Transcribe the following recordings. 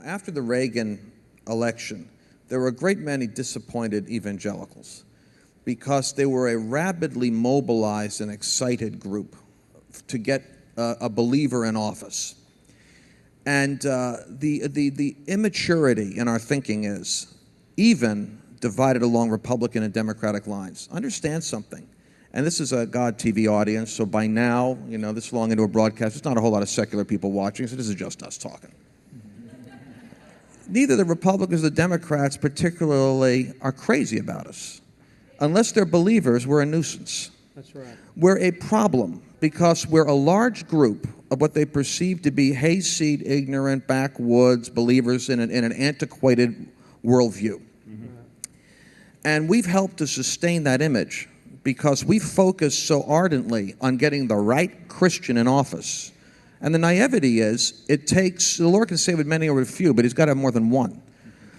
after the Reagan election, there were a great many disappointed evangelicals because they were a rabidly mobilized and excited group to get a believer in office. And the immaturity in our thinking is even divided along Republican and Democratic lines. Understand something. And this is a God TV audience, so by now, this long into a broadcast, there's not a whole lot of secular people watching, so this is just us talking. Neither the Republicans or the Democrats particularly are crazy about us. Unless they're believers, we're a nuisance. That's right. We're a problem because we're a large group of what they perceive to be hayseed, ignorant, backwoods believers in an antiquated worldview. Mm-hmm. And we've helped to sustain that image because we focus so ardently on getting the right Christian in office. And the naivety is, the Lord can save with many or with few, but he's got to have more than one.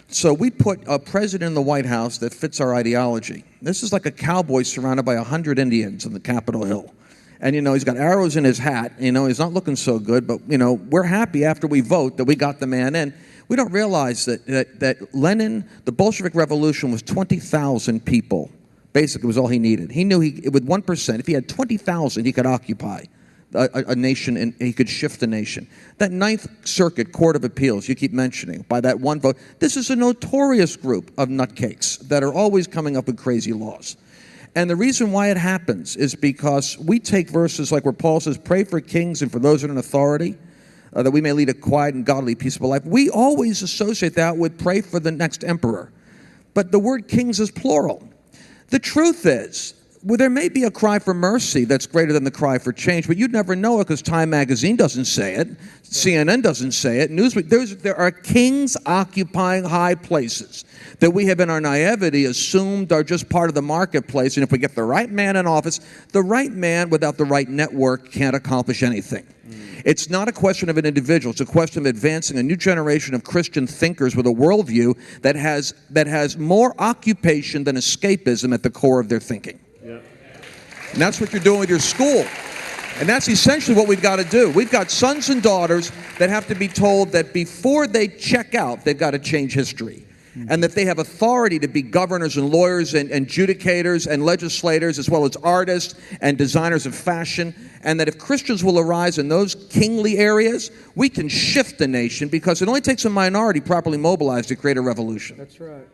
So we put a president in the White House that fits our ideology. This is like a cowboy surrounded by 100 Indians on the Capitol Hill. And, he's got arrows in his hat. He's not looking so good, but, we're happy after we vote that we got the man in. We don't realize that Lenin, the Bolshevik Revolution was 20,000 people. Basically, was all he needed. He knew with 1%, if he had 20,000, he could occupy a nation, and he could shift the nation. That Ninth Circuit Court of Appeals you keep mentioning, by that one vote, this is a notorious group of nutcakes that are always coming up with crazy laws. And the reason why it happens is because we take verses like where Paul says, pray for kings and for those in authority, that we may lead a quiet and godly, peaceable life. We always associate that with pray for the next emperor. But the word kings is plural. The truth is, there may be a cry for mercy that's greater than the cry for change, but you'd never know it because Time Magazine doesn't say it, CNN doesn't say it, Newsweek. There are kings occupying high places that we have in our naivety assumed are just part of the marketplace, and if we get the right man in office, the right man without the right network can't accomplish anything. It's not a question of an individual. It's a question of advancing a new generation of Christian thinkers with a worldview that has more occupation than escapism at the core of their thinking. Yeah. And that's what you're doing with your school. And that's essentially what we've got to do. We've got sons and daughters that have to be told that before they check out, they've got to change history. And that they have authority to be governors and lawyers and adjudicators and legislators as well as artists and designers of fashion. And that if Christians will arise in those kingly areas, we can shift the nation because it only takes a minority properly mobilized to create a revolution. That's right.